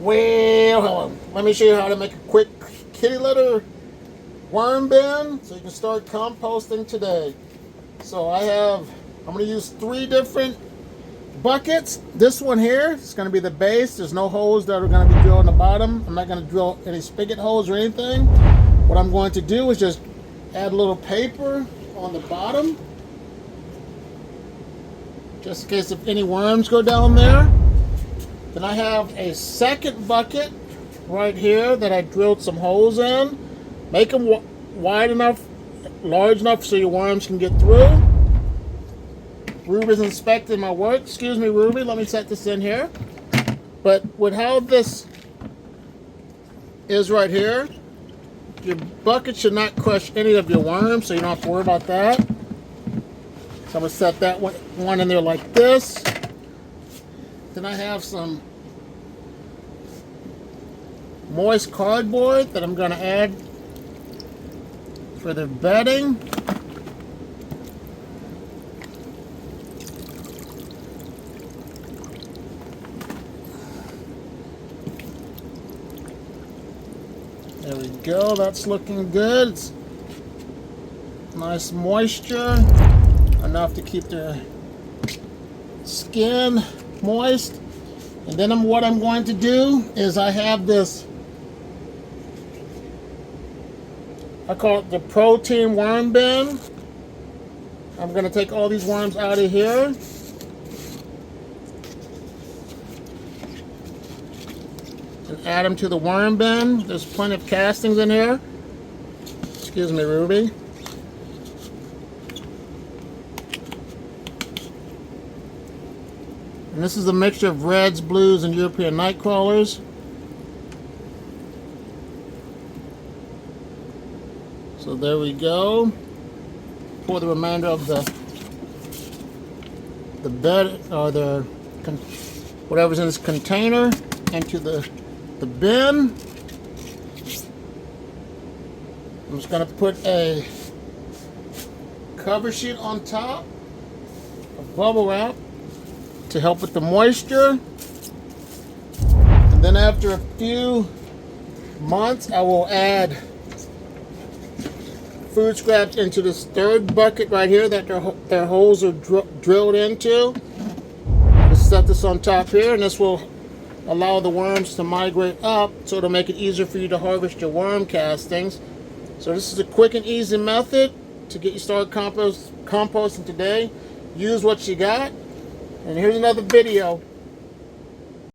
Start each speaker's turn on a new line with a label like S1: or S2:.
S1: Well, let me show you how to make a quick kitty litter worm bin so you can start composting today. So I'm going to use 3 different buckets. This one here is going to be the base. There's no holes that are going to be drilled in the bottom. I'm not going to drill any spigot holes or anything. What I'm going to do is just add a little paper on the bottom, just in case if any worms go down there. Then I have a second bucket right here that I drilled some holes in. Make them wide enough, large enough so your worms can get through. Ruby's inspecting my work. Excuse me, Ruby, let me set this in here. But with how this is right here, your bucket should not crush any of your worms, so you don't have to worry about that. So I'm going to set that one in there like this. Then I have some moist cardboard that I'm going to add for the bedding. There we go, that's looking good. It's nice moisture, enough to keep the skin moist. And then what I'm going to do is I have this, I call it the protein worm bin. I'm going to take all these worms out of here. And add them to the worm bin. There's plenty of castings in here. Excuse me, Ruby. And this is a mixture of reds, blues, and European night crawlers. So there we go. Pour the remainder of the bed or whatever's in this container into the bin. I'm just going to put a cover sheet on top of bubble wrap to help with the moisture. And then after a few months, I will add food scraps into this third bucket right here that their holes are drilled into. Just set this on top here, and this will allow the worms to migrate up, so it'll make it easier for you to harvest your worm castings. So this is a quick and easy method to get you started composting today. Use what you got. And here's another video.